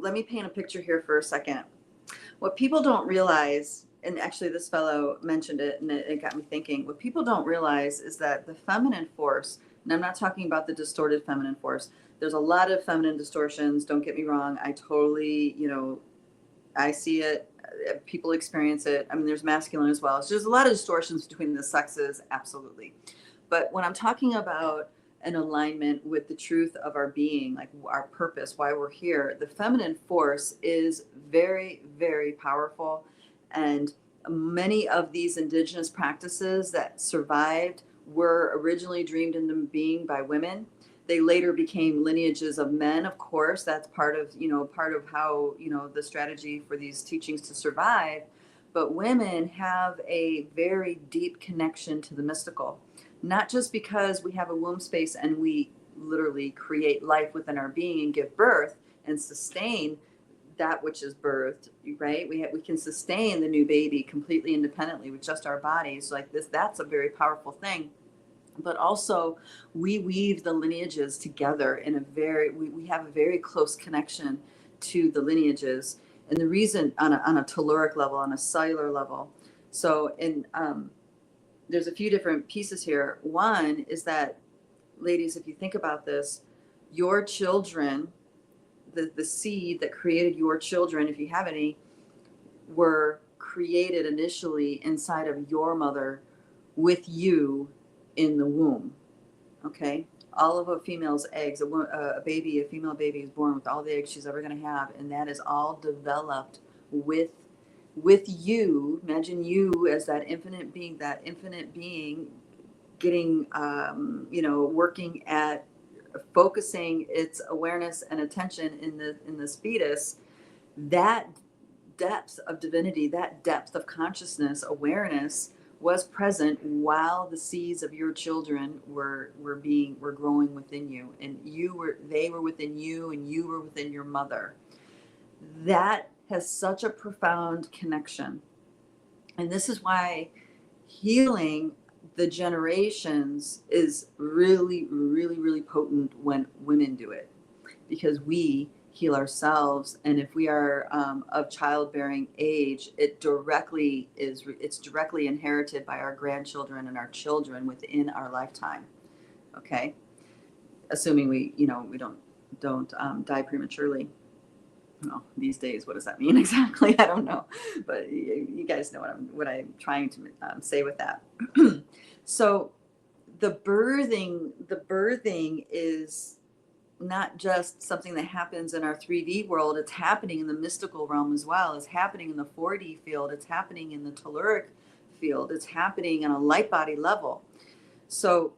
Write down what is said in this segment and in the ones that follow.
let me paint a picture here for a second. What people don't realize, and actually this fellow mentioned it and it got me thinking, what people don't realize is that the feminine force, and I'm not talking about the distorted feminine force. There's a lot of feminine distortions. Don't get me wrong. I totally, I see it. People experience it. I mean, there's masculine as well. So there's a lot of distortions between the sexes. Absolutely. But when I'm talking about an alignment with the truth of our being, like our purpose, why we're here, the feminine force is very, very powerful. And many of these indigenous practices that survived were originally dreamed into being by women. They later became lineages of men, of course. That's part of how, the strategy for these teachings to survive. But women have a very deep connection to the mystical, not just because we have a womb space and we literally create life within our being and give birth and sustain that which is birthed, right? We can sustain the new baby completely independently with just our bodies like this. That's a very powerful thing. But also we weave the lineages together in we have a very close connection to the lineages. And the reason on a telluric level, on a cellular level. So there's a few different pieces here. One is that, ladies, if you think about this, your children, the seed that created your children, if you have any, were created initially inside of your mother with you in the womb. Okay, all of a female's eggs, a female baby is born with all the eggs she's ever going to have, and that is all developed with you. Imagine you as that infinite being getting working at focusing its awareness and attention in this fetus. That depth of divinity, that depth of consciousness, awareness was present while the seeds of your children were growing within you, and they were within you, and you were within your mother. That has such a profound connection. And this is why healing the generations is really, really, really potent when women do it, because we heal ourselves. And if we are of childbearing age, it's directly inherited by our grandchildren and our children within our lifetime. Okay. Assuming we don't die prematurely. Well, these days, what does that mean exactly? I don't know, but you guys know what I'm trying to say with that. So the birthing is not just something that happens in our 3D world. It's happening in the mystical realm as well. It's happening in the 4D field. It's happening in the telluric field. It's happening on a light body level. So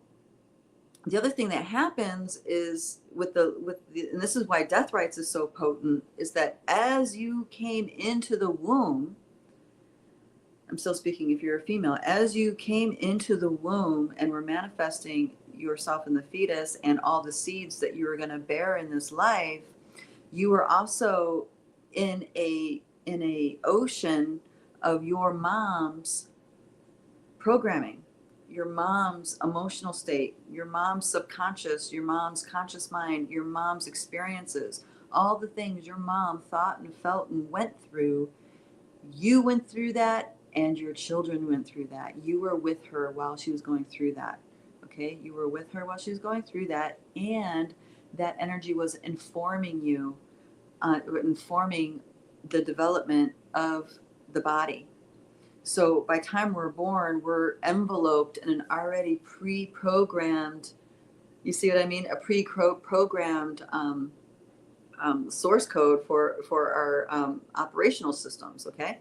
the other thing that happens is and this is why Death Rites is so potent, is that as you came into the womb, I'm still speaking if you're a female, as you came into the womb and were manifesting yourself in the fetus and all the seeds that you were going to bear in this life, you were also in a ocean of your mom's programming, your mom's emotional state, your mom's subconscious, your mom's conscious mind, your mom's experiences, all the things your mom thought and felt and went through. You went through that, and your children went through that. You were with her while she was going through that. Okay, you were with her while she was going through that, and that energy was informing you, informing the development of the body. So by the time we're born, we're enveloped in an already pre-programmed, you see what I mean? A pre-programmed source code for our operational systems, okay?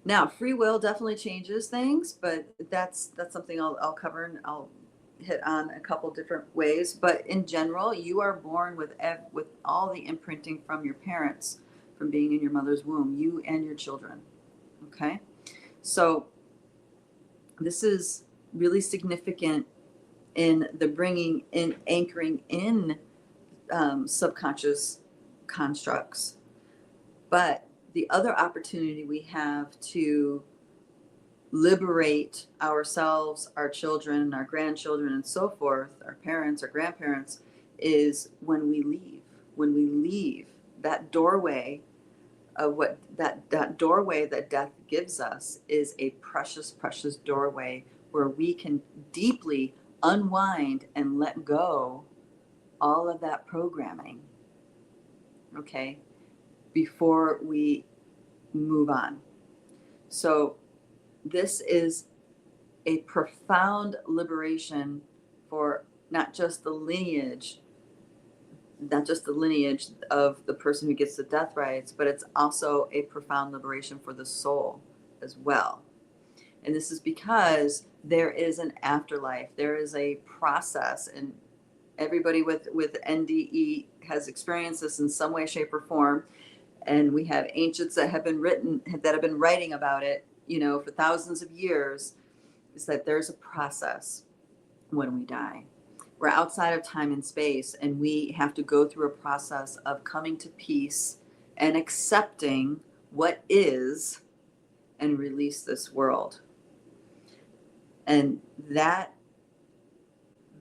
Now, free will definitely changes things, but that's something I'll cover, and I'll hit on a couple different ways. But in general, you are born with all the imprinting from your parents, from being in your mother's womb, you and your children, okay? So this is really significant in the bringing in, anchoring in subconscious constructs. But the other opportunity we have to liberate ourselves, our children, our grandchildren, and so forth, our parents, our grandparents, is when we leave. When we leave that doorway of what that doorway that death gives us is a precious, precious doorway where we can deeply unwind and let go all of that programming, okay, before we move on. So this is a profound liberation for not just the lineage of the person who gets the death rites, but it's also a profound liberation for the soul as well. And this is because there is an afterlife. There is a process, and everybody with NDE has experienced this in some way, shape, or form. And we have ancients that have been writing about it, for thousands of years, is that there's a process when we die. We're outside of time and space, and we have to go through a process of coming to peace and accepting what is and release this world. And that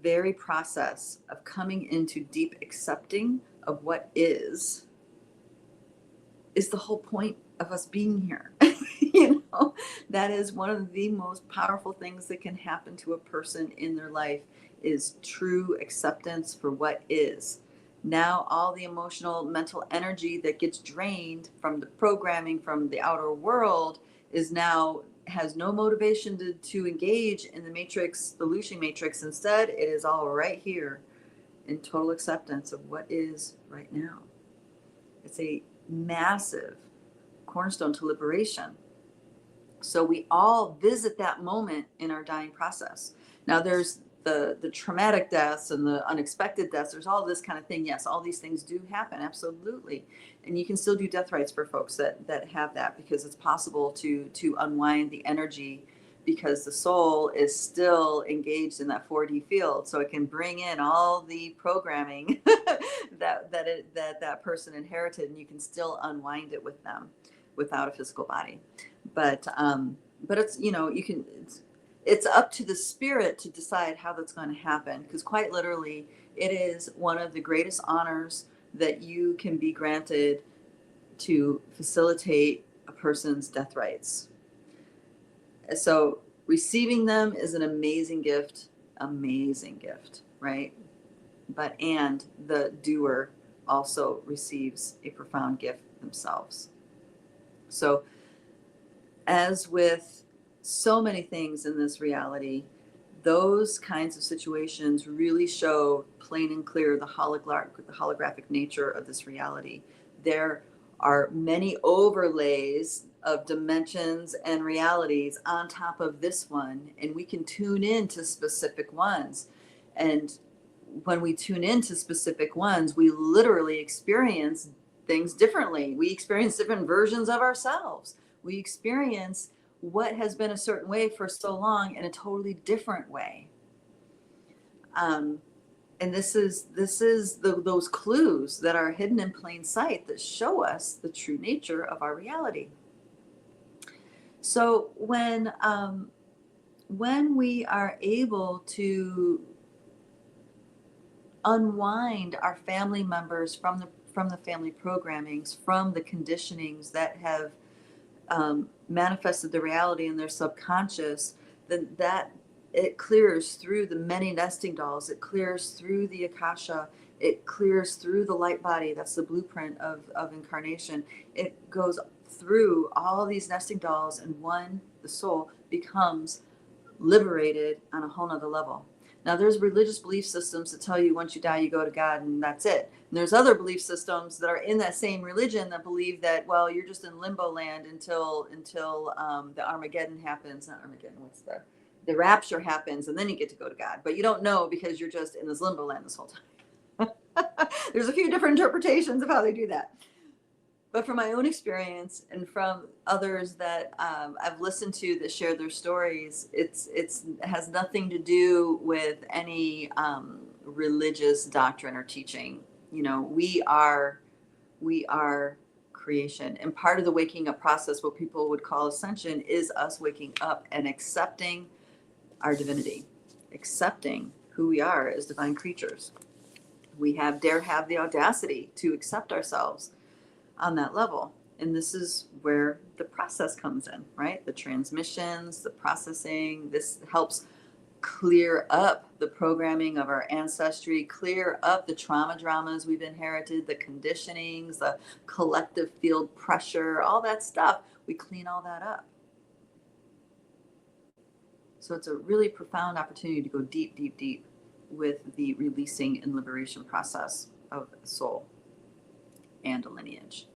very process of coming into deep accepting of what is the whole point of us being here. That is one of the most powerful things that can happen to a person in their life, is true acceptance for what is. Now all the emotional, mental energy that gets drained from the programming from the outer world has no motivation to engage in the matrix, the Lucian matrix. Instead, it is all right here in total acceptance of what is right now. It's a massive cornerstone to liberation. So we all visit that moment in our dying process. Now there's the traumatic deaths and the unexpected deaths. There's all this kind of thing. Yes, all these things do happen. Absolutely. And you can still do death rites for folks that have that, because it's possible to unwind the energy, because the soul is still engaged in that 4D field. So it can bring in all the programming that person inherited, and you can still unwind it with them without a physical body. But it's, it's up to the spirit to decide how that's going to happen, because quite literally, it is one of the greatest honors that you can be granted to facilitate a person's death rites. So receiving them is an amazing gift, right? And the doer also receives a profound gift themselves. So as with so many things in this reality, those kinds of situations really show plain and clear the holographic nature of this reality. There are many overlays of dimensions and realities on top of this one, and we can tune into specific ones. And when we tune into specific ones, we literally experience things differently. We experience different versions of ourselves. We experience what has been a certain way for so long in a totally different way. And this is those clues that are hidden in plain sight that show us the true nature of our reality. So when we are able to unwind our family members from the family programmings, from the conditionings that have manifested the reality in their subconscious, then that it clears through the many nesting dolls, it clears through the Akasha, it clears through the Lightbody, that's the blueprint of incarnation. It goes through all these nesting dolls, and the soul becomes liberated on a whole nother level. Now there's religious belief systems that tell you once you die you go to God and that's it. And there's other belief systems that are in that same religion that believe that, well, you're just in limbo land until the Armageddon happens. Not Armageddon, what's the rapture happens, and then you get to go to God. But you don't know, because you're just in this limbo land this whole time. There's a few different interpretations of how they do that. But from my own experience and from others that I've listened to that share their stories, it has nothing to do with any religious doctrine or teaching. We are creation, and part of the waking up process, what people would call ascension, is us waking up and accepting our divinity, accepting who we are as divine creatures. We dare have the audacity to accept ourselves on that level. And this is where the process comes in, right? The transmissions, the processing. This helps clear up the programming of our ancestry, clear up the trauma dramas we've inherited, the conditionings, the collective field pressure, all that stuff. We clean all that up. So it's a really profound opportunity to go deep, deep, deep with the releasing and liberation process of soul and a lineage.